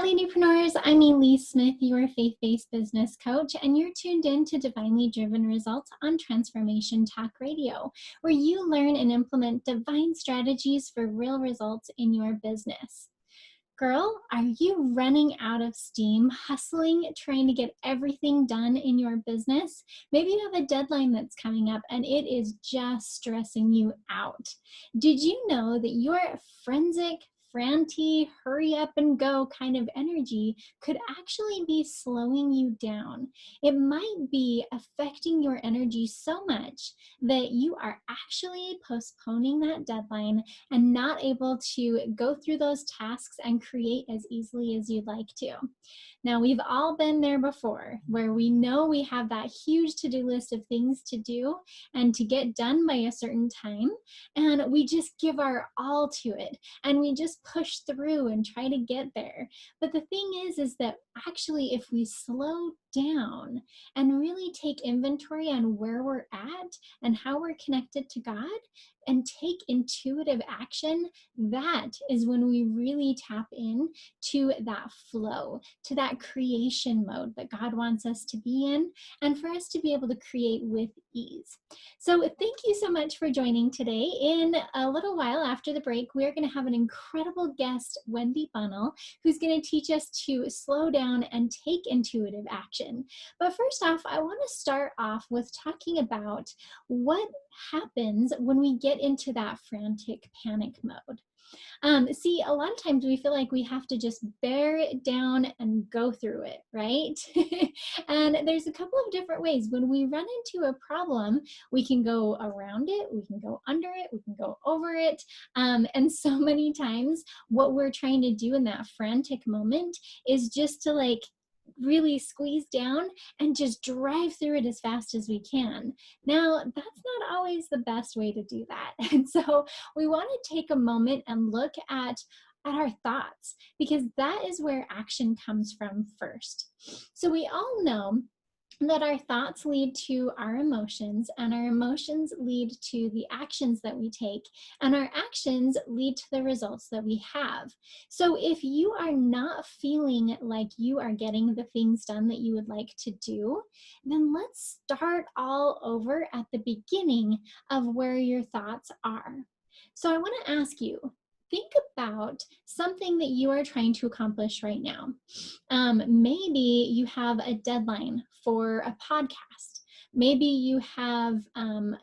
Ladypreneurs, I'm Elise Smith, your faith-based business coach, and you're tuned in to Divinely Driven Results on Transformation Talk Radio, where you learn and implement divine strategies for real results in your business. Girl, are you running out of steam, hustling, trying to get everything done in your business? Maybe you have a deadline that's coming up and it is just stressing you out. Did you know that your frantic, hurry up and go kind of energy could actually be slowing you down? It might be affecting your energy so much that you are actually postponing that deadline and not able to go through those tasks and create as easily as you'd like to. Now, we've all been there before, where we know we have that huge to-do list of things to do and to get done by a certain time, and we just give our all to it, and we just push through and try to get there. But the thing is that actually, if we slow down and really take inventory on where we're at and how we're connected to God, and take intuitive action, that is when we really tap in to that flow, to that creation mode that God wants us to be in, and for us to be able to create with ease. So thank you so much for joining today. In a little while after the break, we're going to have an incredible guest, Wendy Bunnell, who's going to teach us to slow down and take intuitive action. But first off, I want to start off with talking about what happens when we get into that frantic panic mode. See, a lot of times we feel like we have to just bear it down and go through it, right? And there's a couple of different ways. When we run into a problem, we can go around it, we can go under it, we can go over it. And so many times what we're trying to do in that frantic moment is just to really squeeze down and just drive through it as fast as we can. Now, that's not always the best way to do that. And so we want to take a moment and look at our thoughts, because that is where action comes from first. So we all know that our thoughts lead to our emotions, and our emotions lead to the actions that we take, and our actions lead to the results that we have. So if you are not feeling like you are getting the things done that you would like to do, then let's start all over at the beginning of where your thoughts are. So I want to ask you, think about something that you are trying to accomplish right now. Maybe you have a deadline for a podcast. Maybe you have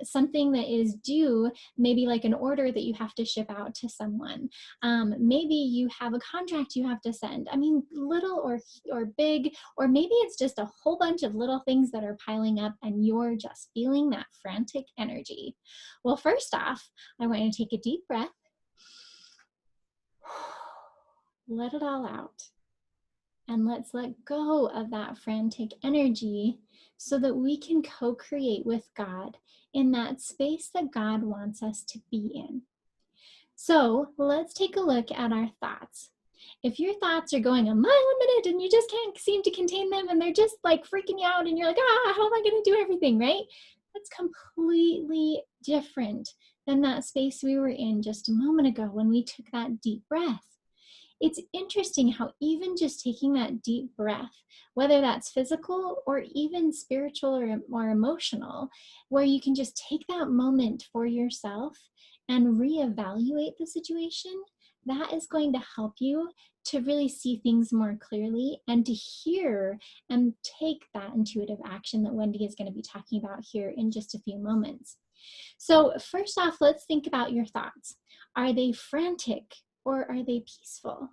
something that is due, maybe like an order that you have to ship out to someone. Maybe you have a contract you have to send. I mean, little or big, or maybe it's just a whole bunch of little things that are piling up and you're just feeling that frantic energy. Well, first off, I want you to take a deep breath. Let it all out. And let's let go of that frantic energy so that we can co-create with God in that space that God wants us to be in. So let's take a look at our thoughts. If your thoughts are going a mile a minute and you just can't seem to contain them and they're just like freaking you out and you're like, how am I going to do everything, right? That's completely different than that space we were in just a moment ago when we took that deep breath. It's interesting how even just taking that deep breath, whether that's physical or even spiritual or emotional, where you can just take that moment for yourself and reevaluate the situation, that is going to help you to really see things more clearly and to hear and take that intuitive action that Wendy is going to be talking about here in just a few moments. So first off, let's think about your thoughts. Are they frantic? Or are they peaceful?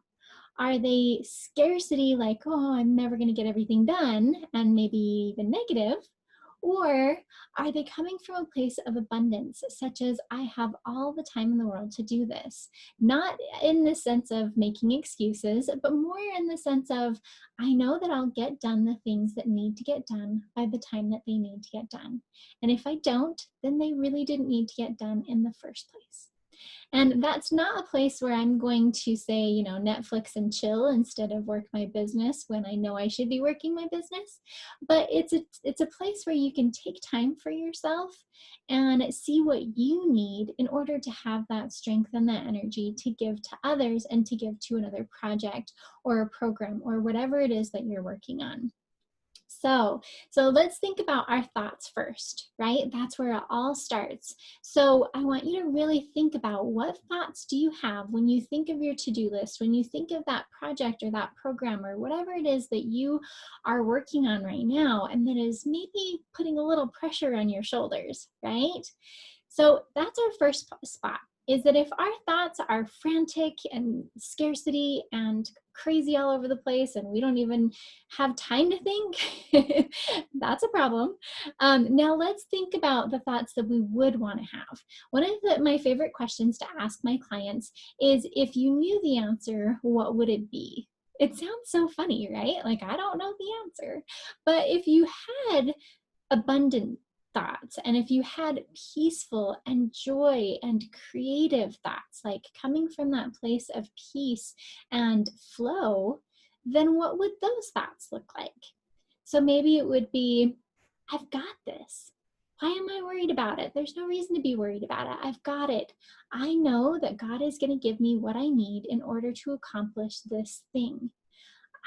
Are they scarcity, like, oh, I'm never going to get everything done, and maybe even negative? Or are they coming from a place of abundance, such as I have all the time in the world to do this? Not in the sense of making excuses, but more in the sense of, I know that I'll get done the things that need to get done by the time that they need to get done. And if I don't, then they really didn't need to get done in the first place. And that's not a place where I'm going to say, you know, Netflix and chill instead of work my business when I know I should be working my business. But it's a place where you can take time for yourself and see what you need in order to have that strength and that energy to give to others and to give to another project or a program or whatever it is that you're working on. So let's think about our thoughts first, right? That's where it all starts. So I want you to really think about, what thoughts do you have when you think of your to-do list, when you think of that project or that program or whatever it is that you are working on right now and that is maybe putting a little pressure on your shoulders, right? So that's our first spot, is that if our thoughts are frantic and scarcity and crazy all over the place and we don't even have time to think, that's a problem. Now let's think about the thoughts that we would want to have. One of my favorite questions to ask my clients is, if you knew the answer, what would it be? It sounds so funny, right? Like, I don't know the answer. But if you had abundant thoughts, and if you had peaceful and joy and creative thoughts, like coming from that place of peace and flow, then what would those thoughts look like? So maybe it would be, I've got this. Why am I worried about it? There's no reason to be worried about it. I've got it. I know that God is going to give me what I need in order to accomplish this thing.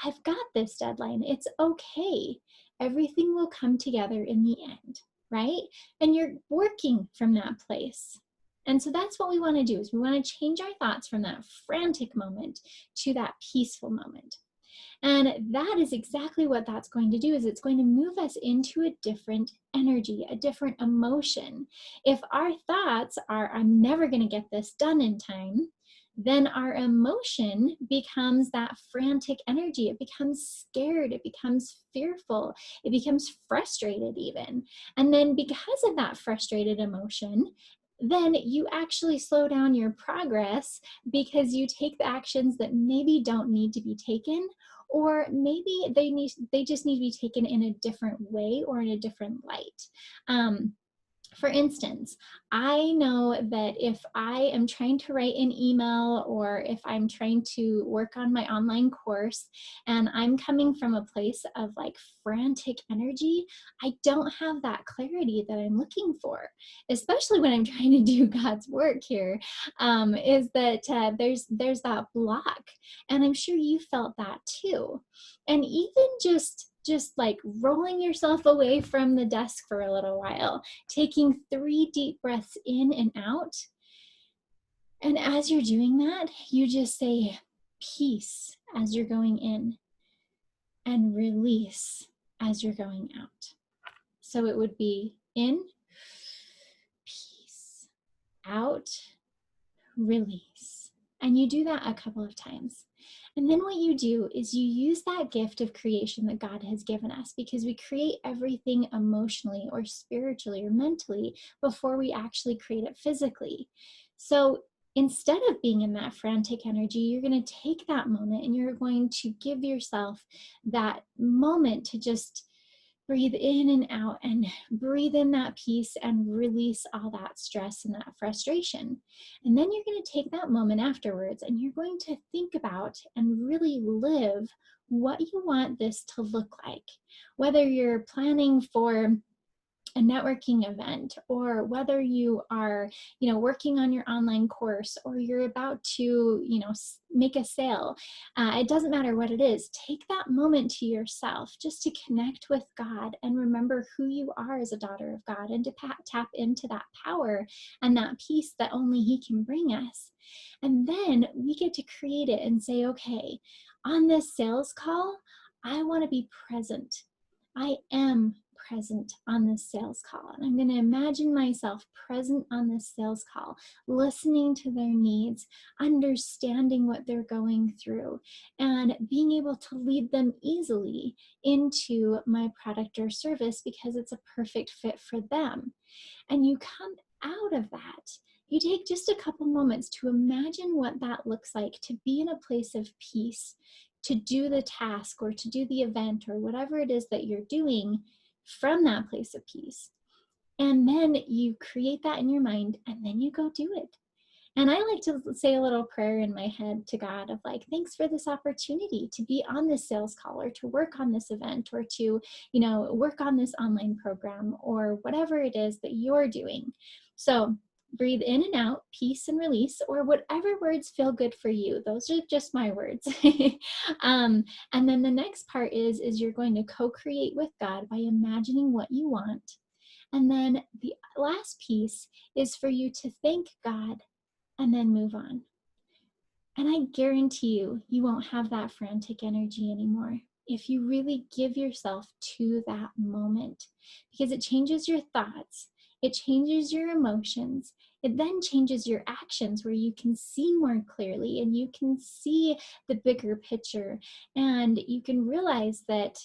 I've got this deadline. It's okay. Everything will come together in the end, right? And you're working from that place. And so that's what we want to do, is we want to change our thoughts from that frantic moment to that peaceful moment. And that is exactly what that's going to do, is it's going to move us into a different energy, a different emotion. If our thoughts are, I'm never going to get this done in time, then our emotion becomes that frantic energy. It becomes scared, it becomes fearful, it becomes frustrated even. And then because of that frustrated emotion, then you actually slow down your progress, because you take the actions that maybe don't need to be taken, or maybe they just need to be taken in a different way or in a different light. For instance, I know that if I am trying to write an email, or if I'm trying to work on my online course and I'm coming from a place of like frantic energy, I don't have that clarity that I'm looking for, especially when I'm trying to do God's work here, is that there's that block. And I'm sure you felt that too. And even just like rolling yourself away from the desk for a little while, taking 3 deep breaths in and out. And as you're doing that, you just say peace as you're going in and release as you're going out. So it would be in, peace, out, release. And you do that a couple of times. And then what you do is you use that gift of creation that God has given us, because we create everything emotionally or spiritually or mentally before we actually create it physically. So instead of being in that frantic energy, you're going to take that moment and you're going to give yourself that moment to just breathe in and out, and breathe in that peace and release all that stress and that frustration. And then you're going to take that moment afterwards and you're going to think about and really live what you want this to look like. Whether you're planning for a networking event, or whether you are, working on your online course, or you're about to, make a sale, it doesn't matter what it is. Take that moment to yourself just to connect with God and remember who you are as a daughter of God, and to tap into that power and that peace that only He can bring us. And then we get to create it and say, okay, on this sales call, I want to be present. I am present on this sales call. And I'm going to imagine myself present on this sales call, listening to their needs, understanding what they're going through, and being able to lead them easily into my product or service because it's a perfect fit for them. And you come out of that. You take just a couple moments to imagine what that looks like, to be in a place of peace, to do the task or to do the event or whatever it is that you're doing from that place of peace. And then you create that in your mind, and then you go do it. And I like to say a little prayer in my head to God of like, thanks for this opportunity to be on this sales call or to work on this event or to, work on this online program or whatever it is that you're doing. So breathe in and out, peace and release, or whatever words feel good for you. Those are just my words. And then the next part is you're going to co-create with God by imagining what you want. And then the last piece is for you to thank God and then move on. And I guarantee you, you won't have that frantic energy anymore if you really give yourself to that moment, because it changes your thoughts, it changes your emotions, it then changes your actions where you can see more clearly and you can see the bigger picture, and you can realize that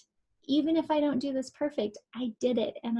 even if I don't do this perfect, I did it and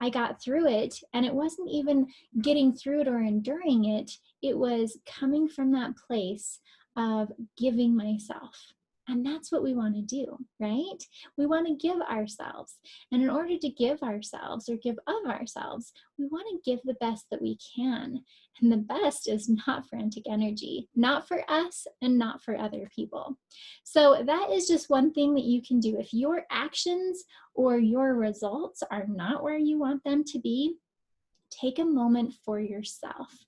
I got through it. And it wasn't even getting through it or enduring it. It was coming from that place of giving myself. And that's what we want to do, right? We want to give ourselves. And in order to give ourselves or give of ourselves, we want to give the best that we can. And the best is not frantic energy, not for us and not for other people. So that is just one thing that you can do. If your actions or your results are not where you want them to be, take a moment for yourself.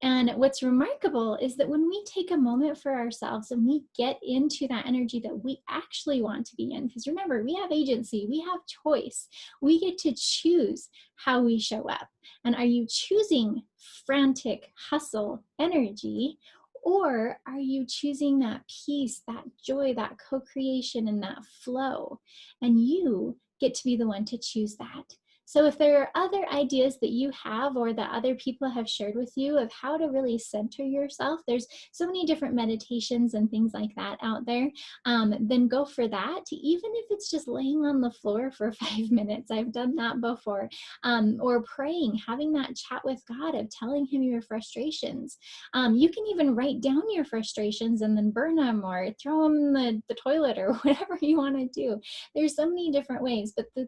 And what's remarkable is that when we take a moment for ourselves and we get into that energy that we actually want to be in, because remember, we have agency, we have choice, we get to choose how we show up. And are you choosing frantic hustle energy, or are you choosing that peace, that joy, that co-creation, and that flow? And you get to be the one to choose that. So if there are other ideas that you have or that other people have shared with you of how to really center yourself, there's so many different meditations and things like that out there, then go for that. Even if it's just laying on the floor for 5 minutes, I've done that before, or praying, having that chat with God of telling him your frustrations. You can even write down your frustrations and then burn them or throw them in the toilet or whatever you want to do. There's so many different ways, but the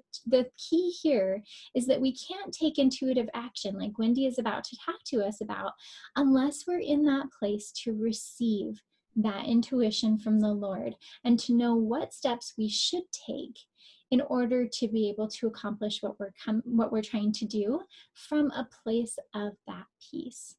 key here is that we can't take intuitive action like Wendy is about to talk to us about unless we're in that place to receive that intuition from the Lord and to know what steps we should take in order to be able to accomplish what we're trying to do from a place of that peace.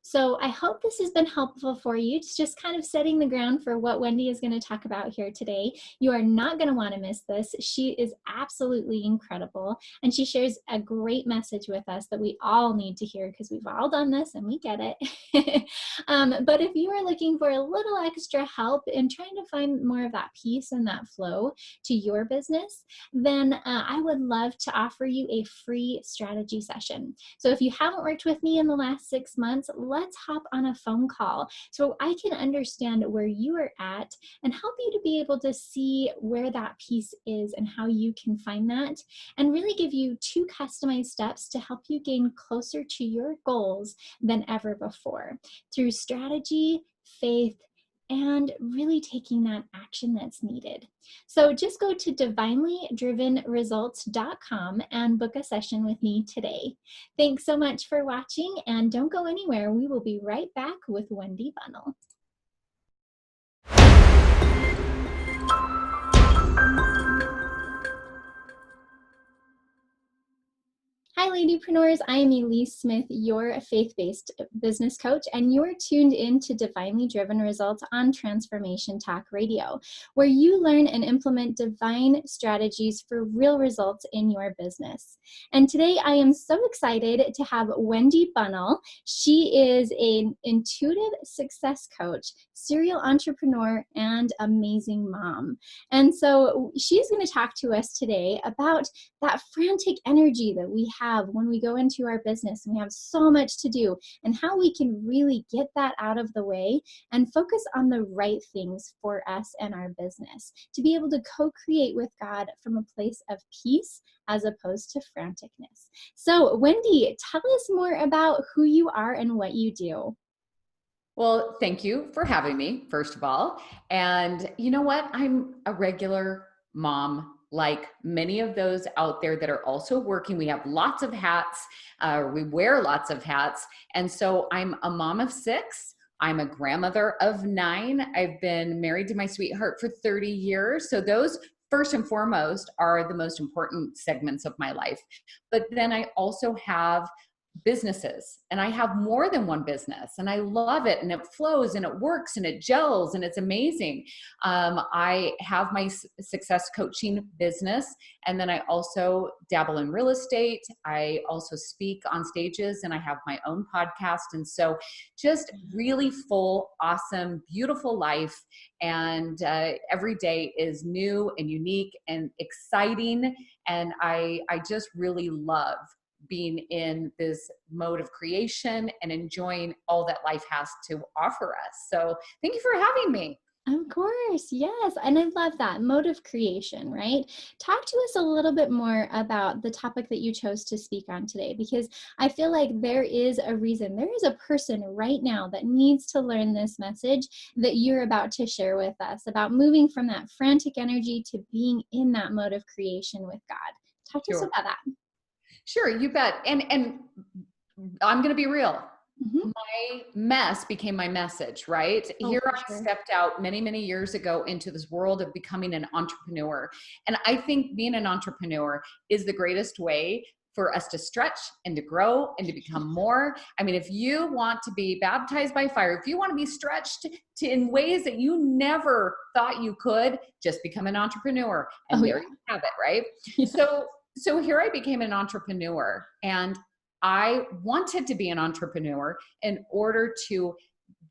So I hope this has been helpful for you. It's just kind of setting the ground for what Wendy is going to talk about here today. You are not going to want to miss this. She is absolutely incredible, and she shares a great message with us that we all need to hear because we've all done this and we get it. But if you are looking for a little extra help in trying to find more of that peace and that flow to your business, then I would love to offer you a free strategy session. So if you haven't worked with me in the last 6 months, let's hop on a phone call so I can understand where you are at and help you to be able to see where that piece is and how you can find that, and really give you 2 customized steps to help you gain closer to your goals than ever before through strategy, faith, and really taking that action that's needed. So just go to divinelydrivenresults.com and book a session with me today. Thanks so much for watching, and don't go anywhere. We will be right back with Wendy Bunnell. Hi, Ladypreneurs. I am Elise Smith, your faith-based business coach, and you're tuned in to Divinely Driven Results on Transformation Talk Radio, where you learn and implement divine strategies for real results in your business. And today I am so excited to have Wendy Bunnell. She is an intuitive success coach, serial entrepreneur, and amazing mom. And so she's going to talk to us today about that frantic energy that we have when we go into our business and we have so much to do, and how we can really get that out of the way and focus on the right things for us and our business to be able to co-create with God from a place of peace as opposed to franticness. So Wendy, tell us more about who you are and what you do. Well, thank you for having me, first of all. And you know what? I'm a regular mom like many of those out there that are also working. We have lots of hats. We wear lots of hats. And so I'm a mom of 6. I'm a grandmother of 9. I've been married to my sweetheart for 30 years. So those, first and foremost, are the most important segments of my life. But then I also have businesses, and I have more than one business, and I love it, and it flows and it works and it gels and it's amazing. I have my success coaching business, and then I also dabble in real estate. I also speak on stages, and I have my own podcast. And so just really full, awesome, beautiful life. And every day is new and unique and exciting. And I just really love being in this mode of creation and enjoying all that life has to offer us. So thank you for having me. Of course, yes. And I love that mode of creation, right? Talk to us a little bit more about the topic that you chose to speak on today, because I feel like there is a reason, there is a person right now that needs to learn this message that you're about to share with us about moving from that frantic energy to being in that mode of creation with God. Talk to us Sure. about that. Sure, you bet. And I'm going to be real. Mm-hmm. My mess became my message, right? Oh, Here for I sure. stepped out many, many years ago into this world of becoming an entrepreneur. And I think being an entrepreneur is the greatest way for us to stretch and to grow and to become more. I mean, if you want to be baptized by fire, if you want to be stretched in ways that you never thought you could, just become an entrepreneur. And Oh, there yeah. you have it, right? Yeah. So here I became an entrepreneur, and I wanted to be an entrepreneur in order to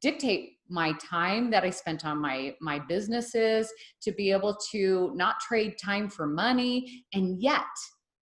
dictate my time that I spent on my businesses, to be able to not trade time for money. And yet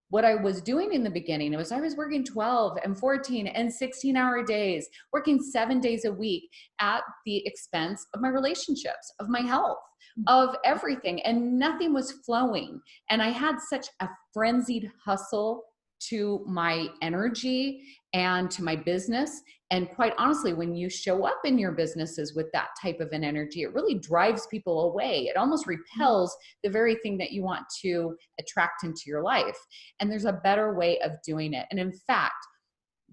what I was doing in the beginning was I was working 12 and 14 and 16-hour days, working 7 days a week at the expense of my relationships, of my health, of everything, and nothing was flowing. And I had such a frenzied hustle to my energy and to my business. And quite honestly, when you show up in your businesses with that type of an energy, it really drives people away. It almost repels the very thing that you want to attract into your life. And there's a better way of doing it. And in fact,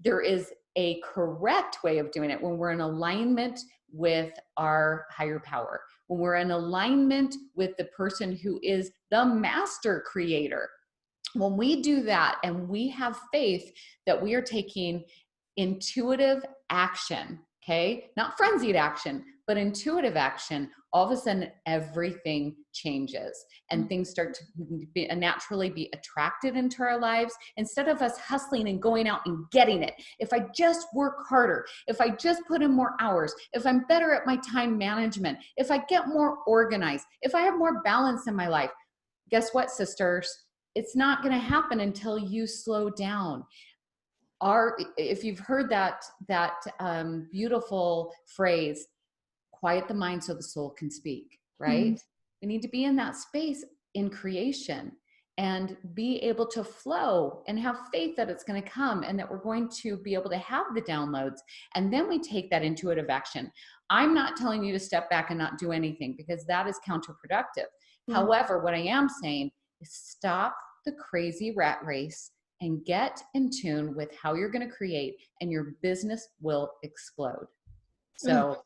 there is a correct way of doing it when we're in alignment with our higher power, when we're in alignment with the person who is the master creator. When we do that and we have faith that we are taking intuitive action, okay, not frenzied action, but intuitive action, all of a sudden everything changes and things start to naturally be attracted into our lives instead of us hustling and going out and getting it. If I just work harder, if I just put in more hours, if I'm better at my time management, if I get more organized, if I have more balance in my life, guess what, sisters? It's not going to happen until you slow down. If you've heard that beautiful phrase, quiet the mind so the soul can speak, Mm-hmm. right? We need to be in that space in creation and be able to flow and have faith that it's going to come and that we're going to be able to have the downloads. And then we take that intuitive action. I'm not telling you to step back and not do anything, because that is counterproductive. Yeah. However, what I am saying is stop the crazy rat race and get in tune with how you're going to create, and your business will explode. So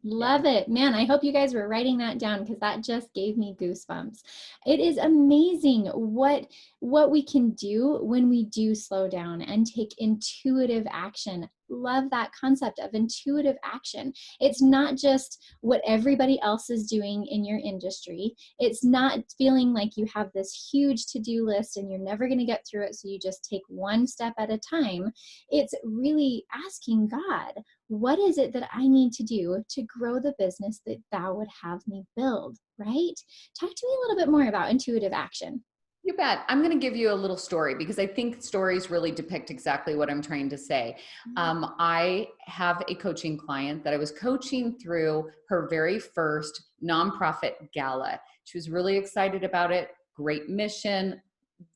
Love it. Man, I hope you guys were writing that down, because that just gave me goosebumps. It is amazing what we can do when we do slow down and take intuitive action. Love that concept of intuitive action. It's not just what everybody else is doing in your industry. It's not feeling like you have this huge to-do list and you're never going to get through it, so you just take one step at a time. It's really asking God, what is it that I need to do to grow the business that thou would have me build, right? Talk to me a little bit more about intuitive action. you bet. I'm going to give you a little story because I think stories really depict exactly what I'm trying to say. I have a coaching client that I was coaching through her very first nonprofit gala. She was really excited about it. Great mission,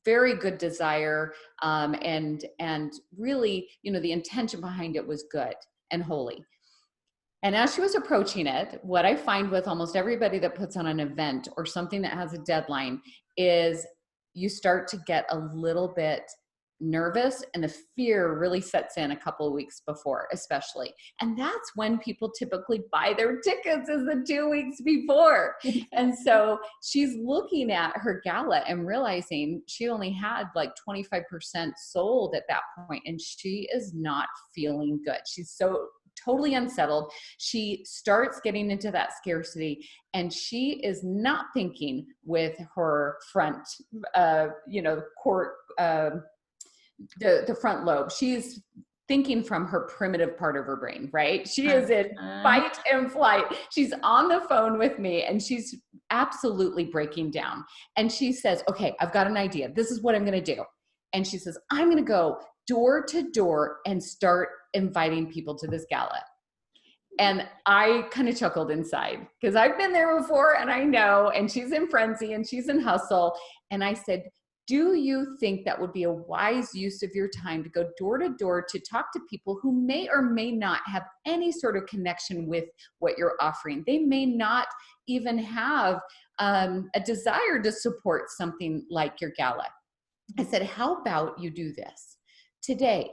very good desire, and really, the intention behind it was good and holy. And as she was approaching it, what I find with almost everybody that puts on an event or something that has a deadline is you start to get a little bit nervous, and the fear really sets in a couple of weeks before, especially. And that's when people typically buy their tickets, is the 2 weeks before. And so she's looking at her gala and realizing she only had like 25% sold at that point, and she is not feeling good. She's so totally unsettled. She starts getting into that scarcity, and she is not thinking with her front, court, the front lobe. She's thinking from her primitive part of her brain, right? She is in fight and flight. She's on the phone with me, and she's absolutely breaking down. And she says, okay, I've got an idea. This is what I'm going to do. And she says, I'm going to go door to door and start inviting people to this gala. And I kind of chuckled inside because I've been there before, and I know, and she's in frenzy and she's in hustle. And I said, do you think that would be a wise use of your time to go door to door to talk to people who may or may not have any sort of connection with what you're offering? They may not even have a desire to support something like your gala. I said, how about you do this today?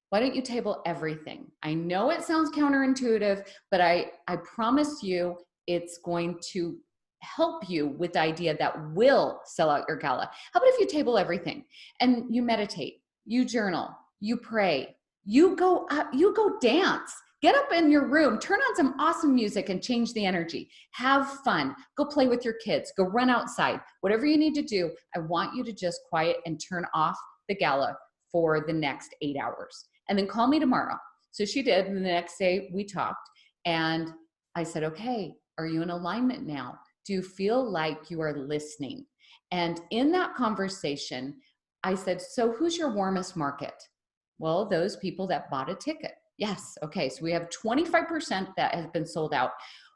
Why don't you table everything? I know it sounds counterintuitive, but I promise you it's going to help you with the idea that will sell out your gala. How about if you table everything and you meditate, you journal, you pray, you go dance, get up in your room, turn on some awesome music and change the energy. Have fun, go play with your kids, go run outside, whatever you need to do. I want you to just quiet and turn off the gala for the next 8 hours. And then call me tomorrow. So she did. And the next day we talked, and I said, okay, are you in alignment now? Do you feel like you are listening? And in that conversation, I said, so who's your warmest market? Well, those people that bought a ticket. Yes. Okay. So we have 25% that has been sold out.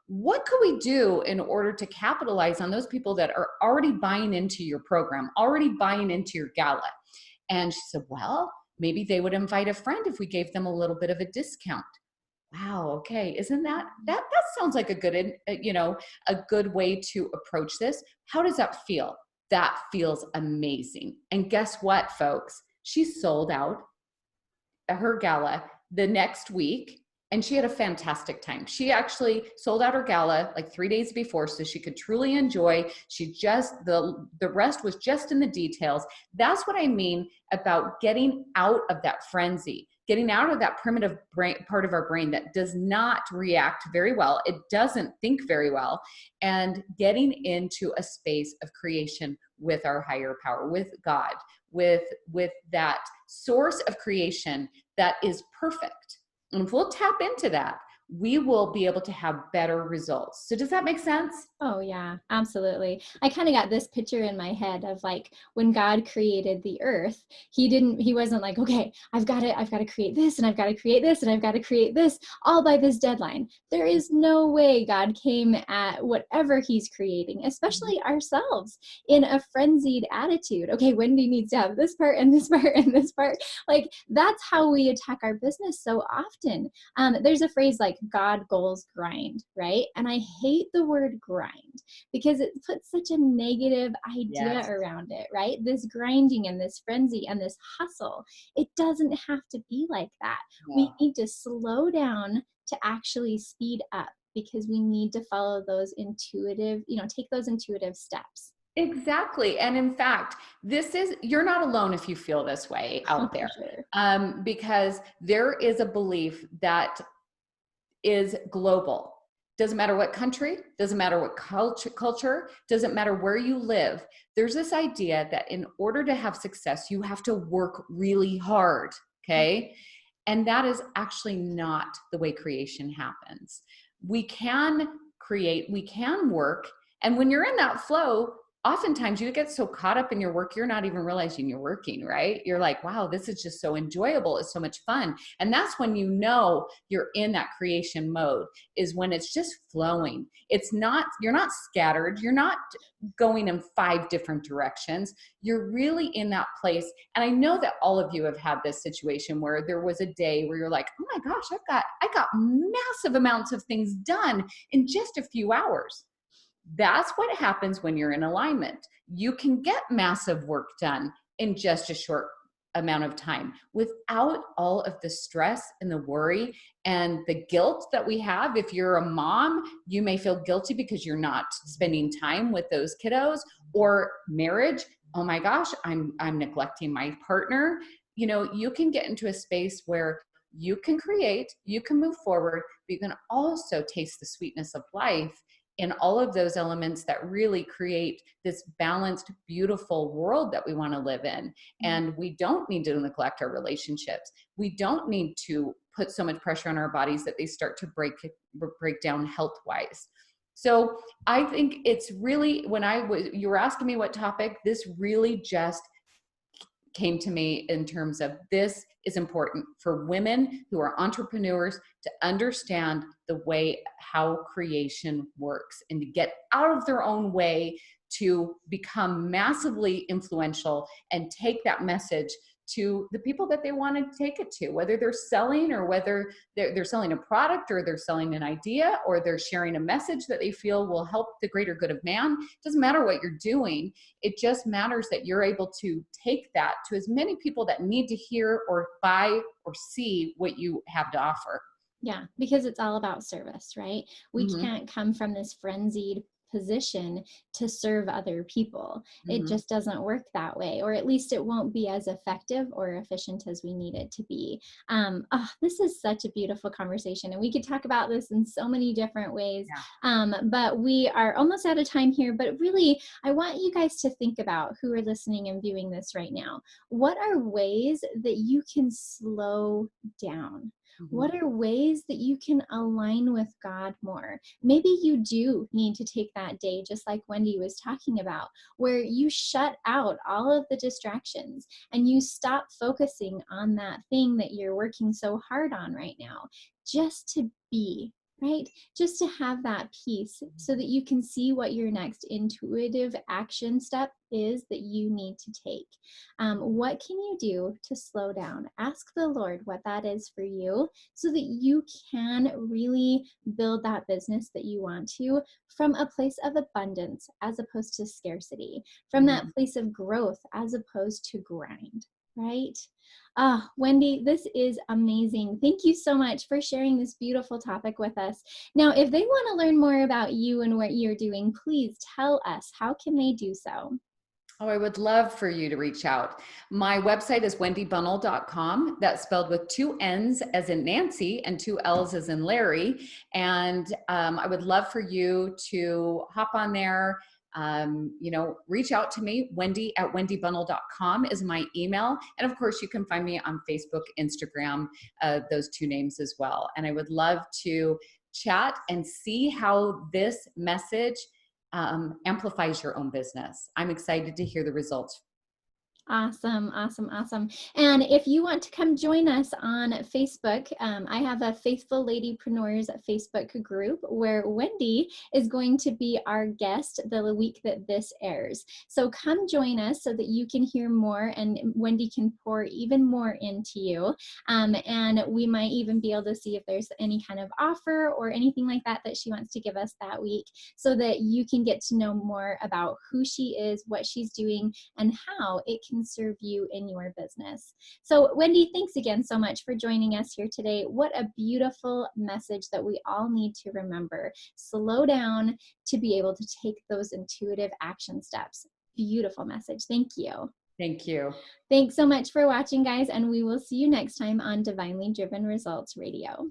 What could we do in order to capitalize on those people that are already buying into your program, already buying into your gala? And she said, well, maybe they would invite a friend if we gave them a little bit of a discount. Wow. Okay. Isn't that sounds like a good, a good way to approach this. How does that feel? That feels amazing. And guess what, folks? She sold out her gala the next week, and she had a fantastic time. She actually sold out her gala like 3 days before, so she could truly enjoy. The rest was just in the details. That's what I mean about getting out of that frenzy, getting out of that primitive brain, part of our brain that does not react very well. It doesn't think very well, and getting into a space of creation with our higher power, with God, with that source of creation that is perfect. And if we'll tap into that, we will be able to have better results. So does that make sense? Oh yeah, absolutely. I kind of got this picture in my head of like when God created the earth, he wasn't like, okay, I've got to create this and I've got to create this and I've got to create this all by this deadline. There is no way God came at whatever he's creating, especially ourselves, in a frenzied attitude. Okay, Wendy needs to have this part and this part and this part. Like that's how we attack our business so often. There's a phrase like God goals grind, right? And I hate the word grind because it puts such a negative idea around it, right? This grinding and this frenzy and this hustle. It doesn't have to be like that. No. We need to slow down to actually speed up because we need to follow those intuitive, take those intuitive steps. Exactly. And in fact, you're not alone if you feel this way out there. Sure. Because there is a belief that is global. Doesn't matter what country, doesn't matter what culture, doesn't matter where you live. There's this idea that in order to have success, you have to work really hard, okay? And that is actually not the way creation happens. We can create, we can work, and when you're in that flow, oftentimes you get so caught up in your work, you're not even realizing you're working, right? You're like, wow, this is just so enjoyable. It's so much fun. And that's when you know you're in that creation mode, is when it's just flowing. You're not scattered. You're not going in 5 different directions. You're really in that place. And I know that all of you have had this situation where there was a day where you're like, oh my gosh, I got massive amounts of things done in just a few hours. That's what happens when you're in alignment. You can get massive work done in just a short amount of time without all of the stress and the worry and the guilt that we have. If you're a mom, you may feel guilty because you're not spending time with those kiddos. Or marriage, oh my gosh, I'm neglecting my partner. You know, you can get into a space where you can create, you can move forward, but you can also taste the sweetness of life in all of those elements that really create this balanced, beautiful world that we want to live in. And we don't need to neglect our relationships. We don't need to put so much pressure on our bodies that they start to break down health-wise. So I think it's really, you were asking me what topic, this really just came to me in terms of this is important for women who are entrepreneurs to understand the way how creation works and to get out of their own way to become massively influential and take that message to the people that they want to take it to, whether they're selling or whether they're selling a product or they're selling an idea or they're sharing a message that they feel will help the greater good of man. It doesn't matter what you're doing. It just matters that you're able to take that to as many people that need to hear or buy or see what you have to offer. Yeah, because it's all about service, right? We can't come from this frenzied position to serve other people. It just doesn't work that way, or at least it won't be as effective or efficient as we need it to be. This is such a beautiful conversation, and we could talk about this in so many different ways. But we are almost out of time here. But really, I want you guys to think about, who are listening and viewing this right now, what are ways that you can slow down? What are ways that you can align with God more? Maybe you do need to take that day, just like Wendy was talking about, where you shut out all of the distractions and you stop focusing on that thing that you're working so hard on right now, just to be, right? Just to have that peace so that you can see what your next intuitive action step is that you need to take. What can you do to slow down? Ask the Lord what that is for you so that you can really build that business that you want to from a place of abundance as opposed to scarcity, from that place of growth as opposed to grind, right? Wendy, this is amazing. Thank you so much for sharing this beautiful topic with us. Now, if they want to learn more about you and what you're doing, please tell us, how can they do so? Oh, I would love for you to reach out. My website is wendybunnell.com. That's spelled with 2 N's as in Nancy and 2 L's as in Larry. And I would love for you to hop on there. Reach out to me. Wendy@wendybunnell.com is my email. And of course, you can find me on Facebook, Instagram, those 2 names as well. And I would love to chat and see how this message amplifies your own business. I'm excited to hear the results. Awesome, awesome, awesome. And if you want to come join us on Facebook, I have a Faithful Ladypreneurs Facebook group where Wendy is going to be our guest the week that this airs. So come join us so that you can hear more and Wendy can pour even more into you. And we might even be able to see if there's any kind of offer or anything like that that she wants to give us that week so that you can get to know more about who she is, what she's doing, and how it can serve you in your business. So Wendy, thanks again so much for joining us here today. What a beautiful message that we all need to remember. Slow down to be able to take those intuitive action steps. Beautiful message. Thank you. Thank you. Thanks so much for watching, guys, and we will see you next time on Divinely Driven Results Radio.